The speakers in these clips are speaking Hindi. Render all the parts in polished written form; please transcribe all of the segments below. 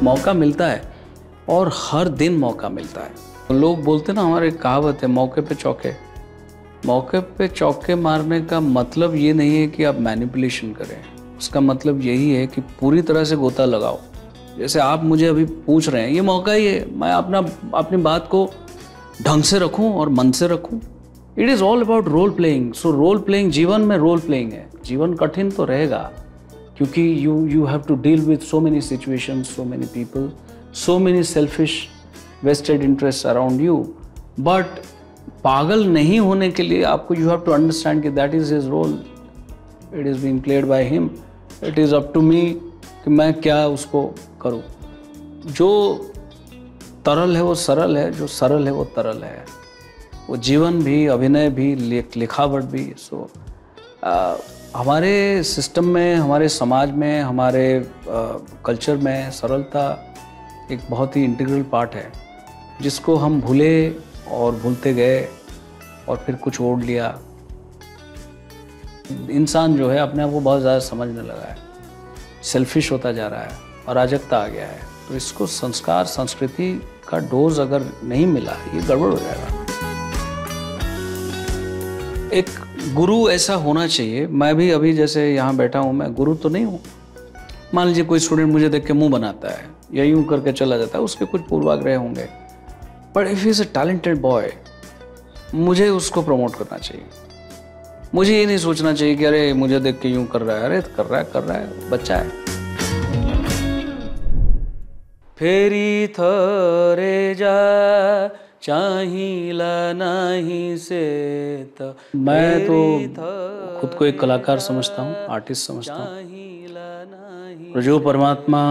मौका मिलता है और हर दिन मौका मिलता है। लोग बोलते ना, हमारे एक कहावत है, मौके पे चौके। मौके पे चौके मारने का मतलब ये नहीं है कि आप मैनिपुलेशन करें, उसका मतलब यही है कि पूरी तरह से गोता लगाओ। जैसे आप मुझे अभी पूछ रहे हैं, ये मौका ही है, मैं अपनी बात को ढंग से रखूं और मन से रखूं। It is all about role playing. So role playing, जीवन में रोल प्लेइंग है। जीवन कठिन तो रहेगा क्योंकि you have to deal with so many situations, so many people, so many selfish vested interest around you. But पागल नहीं होने के लिए आपको यू हैव टू अंडरस्टैंड कि that is his role, it is being played by him, it is up to me कि मैं क्या उसको करूं। जो तरल है वो सरल है, जो सरल है वो तरल है। वो जीवन भी, अभिनय भी, लिखावट भी। सो हमारे सिस्टम में, हमारे समाज में, हमारे कल्चर में सरलता एक बहुत ही इंटीग्रल पार्ट है, जिसको हम भूले और भूलते गए और फिर कुछ ओढ़ लिया। इंसान जो है अपने आप को बहुत ज़्यादा समझने लगा है, सेल्फिश होता जा रहा है, अराजकता आ गया है। तो इसको संस्कार, संस्कृति का डोज अगर नहीं मिला, ये गड़बड़ हो जाएगा। एक गुरु ऐसा होना चाहिए। मैं भी अभी जैसे यहाँ बैठा हूँ, मैं गुरु तो नहीं हूँ। मान लीजिए कोई स्टूडेंट मुझे देख के मुंह बनाता है या यूं करके चला जाता है, उसके कुछ पूर्वाग्रह होंगे। But if is a talented boy, मुझे उसको प्रमोट करना चाहिए। मुझे ये नहीं सोचना चाहिए कि अरे मुझे देख के यूं कर रहा है, अरे कर रहा है, बच्चा है। फेरी थरे जा चाहिला नहीं से त। मैं तो खुद को एक कलाकार समझता हूँ, आर्टिस्ट समझता हूँ। और जो परमात्मा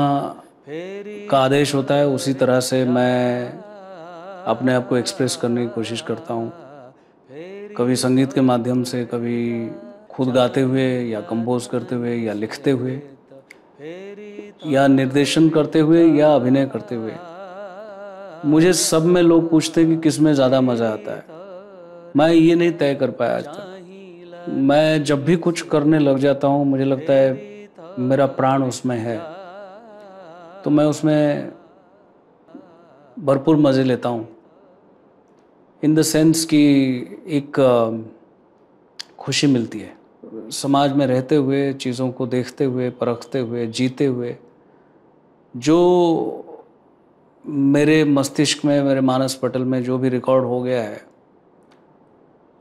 का आदेश होता है उसी तरह से मैं अपने आप को एक्सप्रेस करने की कोशिश करता हूँ। कभी संगीत के माध्यम से, कभी खुद गाते हुए या कंपोज करते हुए या लिखते हुए या निर्देशन करते हुए या अभिनय करते हुए। मुझे सब में लोग पूछते हैं कि किस में ज़्यादा मज़ा आता है। मैं ये नहीं तय कर पाया आज तक। मैं जब भी कुछ करने लग जाता हूँ, मुझे लगता है मेरा प्राण उसमें है, तो मैं उसमें भरपूर मज़े लेता हूँ। इन द सेंस कि एक खुशी मिलती है समाज में रहते हुए, चीज़ों को देखते हुए, परखते हुए, जीते हुए। जो मेरे मस्तिष्क में, मेरे मानस पटल में जो भी रिकॉर्ड हो गया है,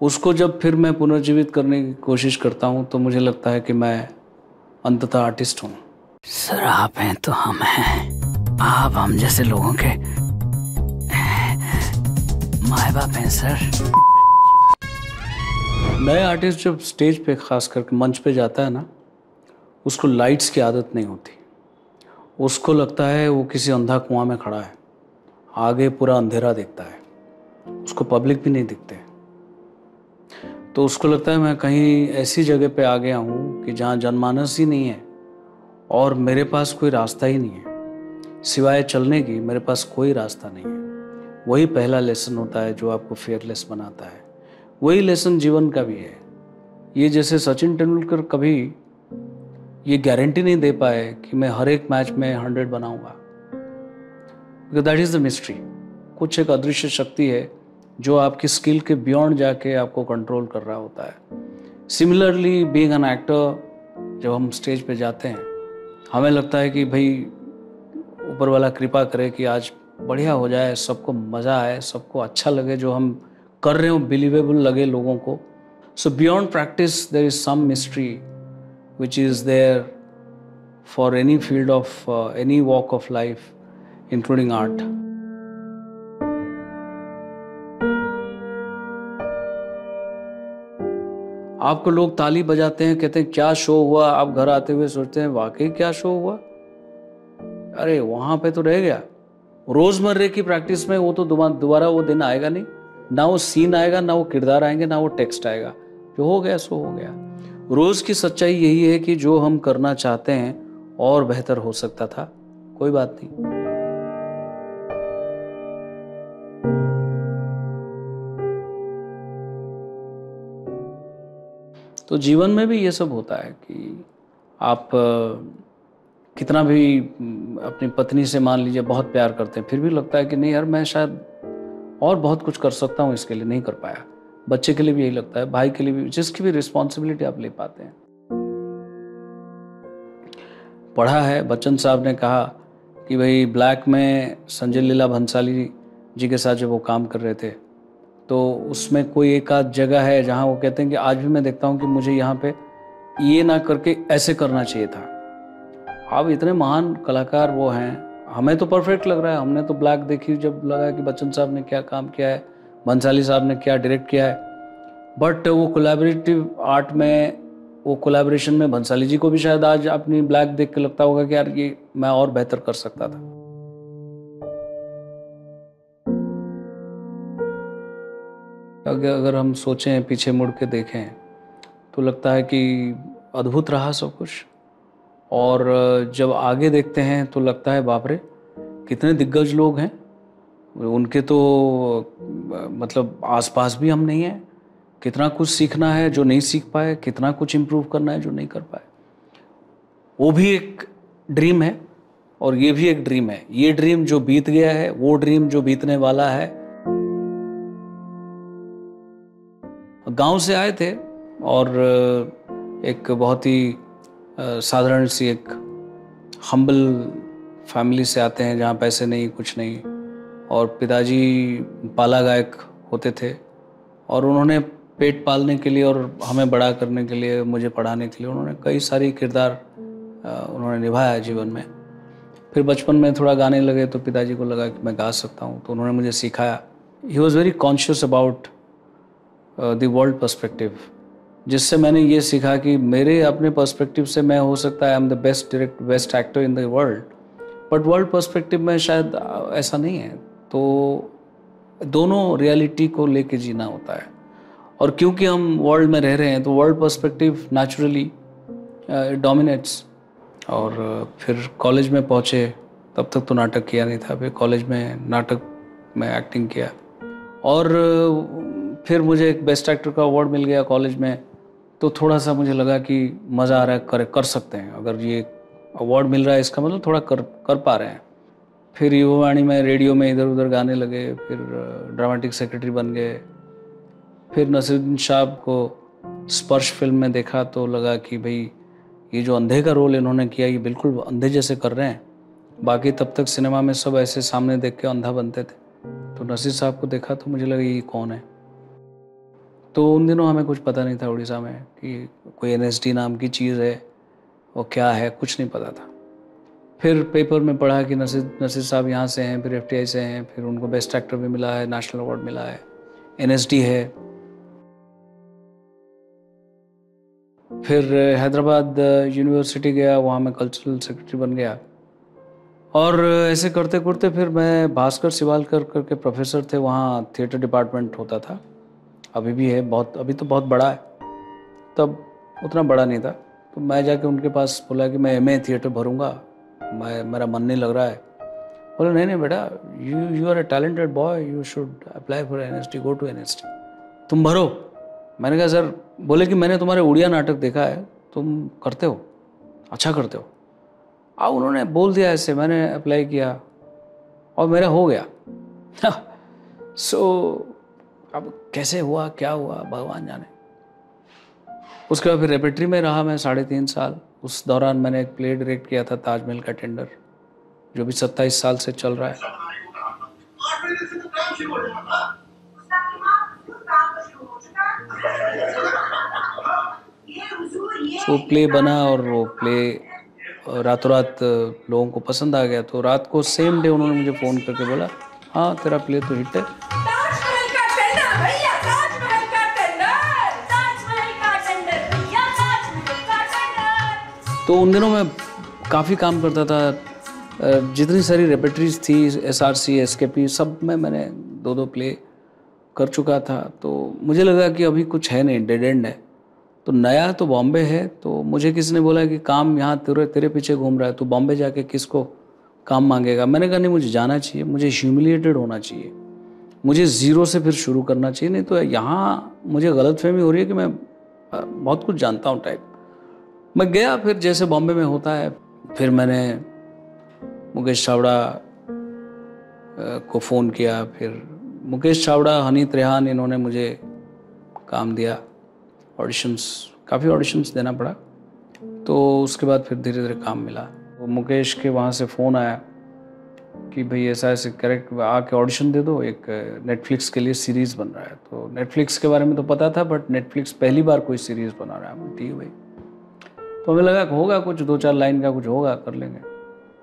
उसको जब फिर मैं पुनर्जीवित करने की कोशिश करता हूँ, तो मुझे लगता है कि मैं अंततः आर्टिस्ट हूँ। सर आप हैं तो हम हैं, आप हम जैसे लोगों के माए बाप हैं सर। नए आर्टिस्ट जब स्टेज पे, खास करके मंच पे जाता है ना, उसको लाइट्स की आदत नहीं होती। उसको लगता है वो किसी अंधा कुआं में खड़ा है, आगे पूरा अंधेरा दिखता है, उसको पब्लिक भी नहीं दिखते। तो उसको लगता है मैं कहीं ऐसी जगह पे आ गया हूँ कि जहाँ जनमानस ही नहीं है और मेरे पास कोई रास्ता ही नहीं है, सिवाय चलने की मेरे पास कोई रास्ता नहीं है। वही पहला लेसन होता है जो आपको फेयरलेस बनाता है। वही लेसन जीवन का भी है। ये जैसे सचिन तेंदुलकर कभी ये गारंटी नहीं दे पाए कि मैं हर एक मैच में 100 बनाऊंगा, because that is the mystery. कुछ एक अदृश्य शक्ति है जो आपकी स्किल के बियॉन्ड जाके आपको कंट्रोल कर रहा होता है। सिमिलरली बीइंग एन एक्टर, जब हम स्टेज पे जाते हैं, हमें लगता है कि भाई ऊपर वाला कृपा करे कि आज बढ़िया हो जाए, सबको मज़ा आए, सबको अच्छा लगे, जो हम कर रहे हो बिलीवेबल लगे लोगों को। So beyond practice there is some mystery which is there for any field of any walk of life, including art. आपको लोग ताली बजाते हैं, कहते हैं क्या शो हुआ, आप घर आते हुए सोचते हैं वाकई क्या शो हुआ। अरे वहां पे तो रह गया। रोजमर्रे की प्रैक्टिस में वो तो दोबारा वो दिन आएगा नहीं, ना वो सीन आएगा, ना वो किरदार आएंगे, ना वो टेक्स्ट आएगा। जो हो गया सो हो गया। रोज की सच्चाई यही है कि जो हम करना चाहते हैं और बेहतर हो सकता था, कोई बात नहीं। तो जीवन में भी ये सब होता है कि आप कितना भी अपनी पत्नी से मान लीजिए बहुत प्यार करते हैं, फिर भी लगता है कि नहीं यार मैं शायद और बहुत कुछ कर सकता हूँ, इसके लिए नहीं कर पाया। बच्चे के लिए भी यही लगता है, भाई के लिए भी, जिसकी भी रिस्पॉन्सिबिलिटी आप ले पाते हैं। पढ़ा है, बच्चन साहब ने कहा कि भाई ब्लैक में संजय लीला भंसाली जी के साथ जब वो काम कर रहे थे तो उसमें कोई एक आध जगह है जहाँ वो कहते हैं कि आज भी मैं देखता हूँ कि मुझे यहाँ पे ये ना करके ऐसे करना चाहिए था। अब इतने महान कलाकार वो हैं, हमें तो परफेक्ट लग रहा है, हमने तो ब्लैक देखी जब लगा कि बच्चन साहब ने क्या काम किया है, भंसाली साहब ने क्या डायरेक्ट किया है। बट वो कोलैबोरेटिव आर्ट में, वो कोलैबोरेशन में भंसाली जी को भी शायद आज अपनी ब्लैक देख के लगता होगा कि यार ये मैं और बेहतर कर सकता था। अगर हम सोचें, पीछे मुड़ के देखें तो लगता है कि अद्भुत रहा सब कुछ, और जब आगे देखते हैं तो लगता है बाप रे कितने दिग्गज लोग हैं, उनके तो मतलब आसपास भी हम नहीं हैं, कितना कुछ सीखना है जो नहीं सीख पाए, कितना कुछ इम्प्रूव करना है जो नहीं कर पाए। वो भी एक ड्रीम है और ये भी एक ड्रीम है। ये ड्रीम जो बीत गया है, वो ड्रीम जो बीतने वाला है। गांव से आए थे और एक बहुत ही साधारण सी एक हम्बल फैमिली से आते हैं जहाँ पैसे नहीं, कुछ नहीं, और पिताजी पाला गायक होते थे और उन्होंने पेट पालने के लिए और हमें बड़ा करने के लिए, मुझे पढ़ाने के लिए उन्होंने कई सारी किरदार उन्होंने निभाया जीवन में। फिर बचपन में थोड़ा गाने लगे तो पिताजी को लगा कि मैं गा सकता हूँ, तो उन्होंने मुझे सिखाया। He was very conscious about the world perspective, जिससे मैंने ये सीखा कि मेरे अपने पर्सपेक्टिव से मैं हो सकता है I am the best actor in the world, but world perspective में शायद ऐसा नहीं है। तो दोनों रियलिटी को लेके जीना होता है, और क्योंकि हम वर्ल्ड में रह रहे हैं तो वर्ल्ड पर्सपेक्टिव नेचुरली डोमिनेट्स। और फिर कॉलेज में पहुँचे, तब तक तो नाटक किया नहीं था, फिर कॉलेज में नाटक में एक्टिंग किया और फिर मुझे एक बेस्ट एक्टर का अवार्ड मिल गया कॉलेज में। तो थोड़ा सा मुझे लगा कि मज़ा आ रहा है, कर सकते हैं, अगर ये अवार्ड मिल रहा है इसका मतलब थोड़ा कर पा रहे हैं। फिर युवावाणी में, रेडियो में इधर उधर गाने लगे, फिर ड्रामेटिक सेक्रेटरी बन गए। फिर नसीरुद्दीन शाह को स्पर्श फिल्म में देखा तो लगा कि भाई ये जो अंधे का रोल इन्होंने किया ये बिल्कुल अंधे जैसे कर रहे हैं। बाकी तब तक सिनेमा में सब ऐसे सामने देख के अंधा बनते थे, तो नसीर साहब को देखा तो मुझे लगा ये कौन है। तो उन दिनों हमें कुछ पता नहीं था उड़ीसा में कि कोई NSD नाम की चीज़ है, वो क्या है, कुछ नहीं पता था। फिर पेपर में पढ़ा कि नसीर साहब यहाँ से हैं, फिर FTI से हैं, फिर उनको बेस्ट एक्टर भी मिला है, नेशनल अवार्ड मिला है, NSD है। फिर हैदराबाद यूनिवर्सिटी गया, वहाँ मैं कल्चरल सेक्रेटरी बन गया। और ऐसे करते करते फिर मैं भास्कर शिवालकर करके प्रोफेसर थे, वहाँ थिएटर डिपार्टमेंट होता था, अभी भी है, बहुत अभी तो बहुत बड़ा है, तब उतना बड़ा नहीं था। तो मैं जाके उनके पास बोला कि मैं MA थिएटर भरूंगा, मेरा मन नहीं लग रहा है। बोले नहीं बेटा, you are a talented boy, you should apply for NSD, go to NSD, तुम भरो। मैंने कहा सर, बोले कि मैंने तुम्हारे उड़िया नाटक देखा है, तुम करते हो, अच्छा करते हो। अब उन्होंने बोल दिया ऐसे, मैंने अप्लाई किया और मेरा हो गया। सो अब कैसे हुआ, क्या हुआ, भगवान जाने। उसके बाद फिर रेपेट्री में रहा मैं 3.5 साल। उस दौरान मैंने एक प्ले डायरेक्ट किया था, ताजमहल का टेंडर, जो भी 27 साल से चल रहा है। वो प्ले बना और वो प्ले रातों रात लोगों को पसंद आ गया। तो रात को सेम डे उन्होंने मुझे फ़ोन करके बोला, हाँ तेरा प्ले तो हिट है। तो उन दिनों मैं काफ़ी काम करता था, जितनी सारी रेपेट्रीज थी, SRC, SKP, सब में मैंने 2-2 प्ले कर चुका था। तो मुझे लगा कि अभी कुछ है नहीं, डेड एंड है। तो नया तो बॉम्बे है, तो मुझे किसी ने बोला कि काम यहाँ तेरे पीछे घूम रहा है, तो बॉम्बे जाके किसको काम मांगेगा। मैंने कहा नहीं, मुझे जाना चाहिए, मुझे ह्यूमिलिएटेड होना चाहिए, मुझे ज़ीरो से फिर शुरू करना चाहिए, नहीं तो यहाँ मुझे गलतफहमी हो रही है कि मैं बहुत कुछ जानता हूँ टाइप। मैं गया, फिर जैसे बॉम्बे में होता है, फिर मैंने मुकेश छाबड़ा को फ़ोन किया। फिर मुकेश छाबड़ा, हनी त्रेहान, इन्होंने मुझे काम दिया। ऑडिशंस, काफ़ी ऑडिशंस देना पड़ा। तो उसके बाद फिर धीरे धीरे काम मिला। तो मुकेश के वहाँ से फ़ोन आया कि भाई ऐसा ऐसे कैरेक्टर, आके ऑडिशन दे दो, एक नेटफ्लिक्स के लिए सीरीज़ बन रहा है। तो नेटफ्लिक्स के बारे में तो पता था, बट नेटफ्लिक्स पहली बार कोई सीरीज़ बना रहा है। ठीक है भाई। तो हमें लगा होगा कुछ 2-4 लाइन का कुछ होगा, कर लेंगे।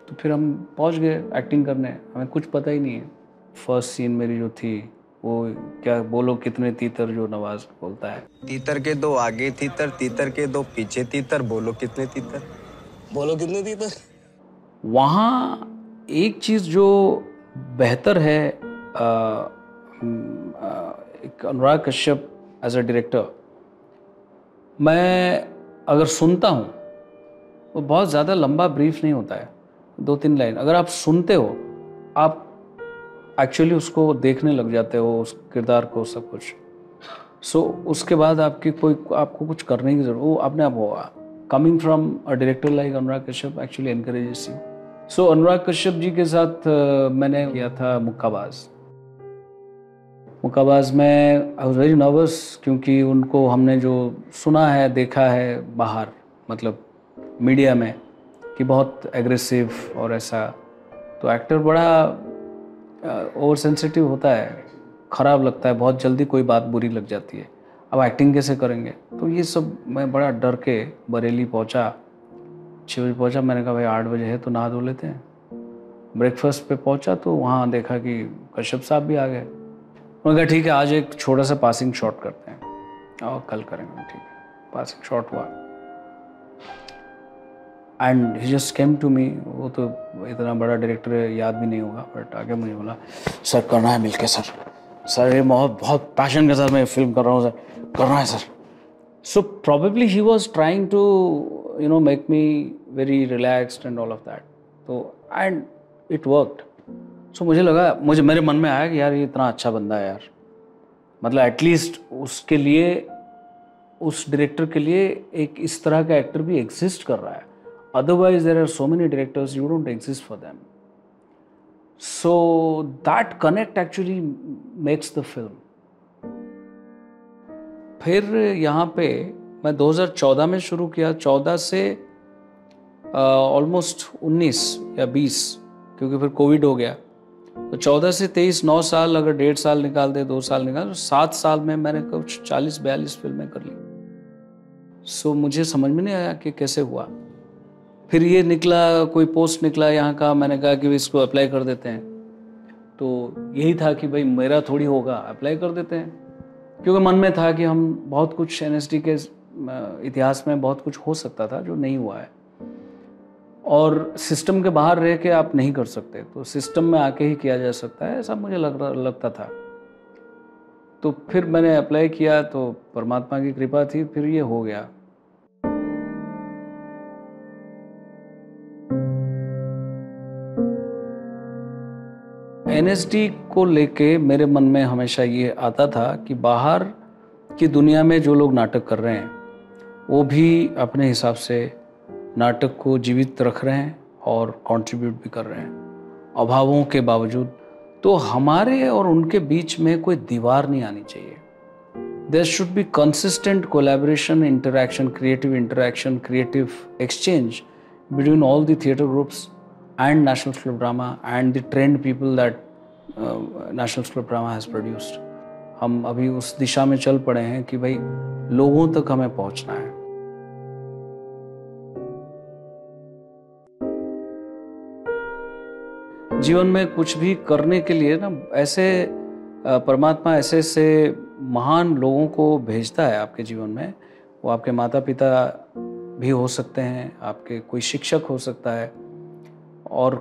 तो फिर हम पहुंच गए एक्टिंग करने। हमें कुछ पता ही नहीं है। फर्स्ट सीन मेरी जो थी वो, क्या बोलो कितने तीतर, जो नवाज बोलता है, तीतर के 2 आगे तीतर, तीतर के 2 पीछे तीतर, बोलो कितने तीतर, बोलो कितने तीतर। वहाँ एक चीज़ जो बेहतर है, एक Anurag Kashyap as a director, मैं अगर सुनता हूँ वो बहुत ज़्यादा लंबा ब्रीफ नहीं होता है, 2-3 लाइन अगर आप सुनते हो, आप एक्चुअली उसको देखने लग जाते हो, उस किरदार को, सब कुछ। सो उसके बाद आपको कुछ करने की जरूरत, वो अपने आप होगा। Coming from a director like Anurag Kashyap actually encourages you. So Anurag Kashyap ji के साथ मैंने किया था मुक्काबाज। मुक्काबाज में आई वॉज वेरी नर्वस, क्योंकि उनको हमने जो सुना है, देखा है बाहर, मतलब मीडिया में, कि बहुत एग्रेसिव और ऐसा। तो एक्टर बड़ा ओवर सेंसिटिव होता है, ख़राब लगता है, बहुत जल्दी कोई बात बुरी लग जाती है। अब एक्टिंग कैसे करेंगे? तो ये सब मैं बड़ा डर के बरेली पहुंचा। 6 बजे पहुंचा। मैंने कहा भाई 8 बजे है तो नहा धो लेते हैं। ब्रेकफास्ट पे पहुंचा तो वहाँ देखा कि कश्यप साहब भी आ गए। उन्होंने कहा ठीक है, आज एक छोटा सा पासिंग शॉट करते हैं और कल करेंगे। ठीक है, पासिंग शॉट हुआ and he just came to me. वो तो इतना बड़ा डायरेक्टर है, याद भी नहीं होगा, बट आगे मुझे बोला, सर करना है मिलके सर ये बहुत पैशन के साथ मैं फिल्म कर रहा हूँ सर, करना है sir. So probably he was trying to make me very relaxed and all of that. तो एंड इट वर्कड। सो मुझे लगा, मेरे मन में आया कि यार ये इतना अच्छा बंदा है यार, मतलब एटलीस्ट उसके लिए, उस डायरेक्टर के लिए एक इस तरह का एक्टर भी एग्जिस्ट कर रहा है। Otherwise, there are so many directors, you don't exist for them. So that connect actually makes the film. फिर यहाँ पे मैं 2014 में शुरू किया। 14 से ऑलमोस्ट 19 या 20, क्योंकि फिर कोविड हो गया। तो 14 से 23, 9 साल, अगर 1.5 साल निकाल दे, 2 साल निकाल, तो 7 साल में मैंने कुछ 40-42 फिल्में कर ली। सो मुझे समझ में नहीं आया कि कैसे हुआ। फिर ये निकला, कोई पोस्ट निकला यहाँ का, मैंने कहा कि इसको अप्लाई कर देते हैं। तो यही था कि भाई मेरा थोड़ी होगा, अप्लाई कर देते हैं, क्योंकि मन में था कि हम बहुत कुछ एनएसडी के इतिहास में बहुत कुछ हो सकता था जो नहीं हुआ है, और सिस्टम के बाहर रह के आप नहीं कर सकते, तो सिस्टम में आके ही किया जा सकता है, ऐसा मुझे लगता था। तो फिर मैंने अप्लाई किया, तो परमात्मा की कृपा थी, फिर ये हो गया। एनएसडी को लेके मेरे मन में हमेशा ये आता था कि बाहर की दुनिया में जो लोग नाटक कर रहे हैं वो भी अपने हिसाब से नाटक को जीवित रख रहे हैं और कंट्रीब्यूट भी कर रहे हैं अभावों के बावजूद। तो हमारे और उनके बीच में कोई दीवार नहीं आनी चाहिए। There should be consistent collaboration, interaction, creative exchange between all the theatre groups and National School of Drama and the trained people that National School of Drama has produced. हम अभी उस दिशा में चल पड़े हैं कि भाई लोगों तक हमें पहुंचना है। जीवन में कुछ भी करने के लिए ना, ऐसे परमात्मा ऐसे महान लोगों को भेजता है आपके जीवन में। वो आपके माता पिता भी हो सकते हैं, आपके कोई शिक्षक हो सकता है, और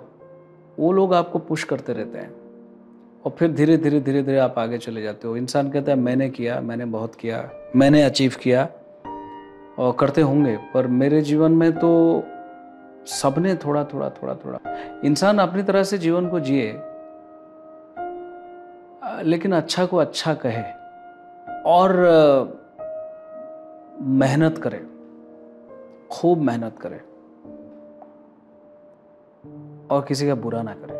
वो लोग आपको पुश करते रहते हैं, और फिर धीरे धीरे आप आगे चले जाते हो। इंसान कहता है मैंने किया, मैंने बहुत किया, मैंने अचीव किया, और करते होंगे, पर मेरे जीवन में तो सबने थोड़ा थोड़ा। इंसान अपनी तरह से जीवन को जिए, लेकिन अच्छा को अच्छा कहे और मेहनत करे, खूब मेहनत करे। और किसी का बुरा ना करे।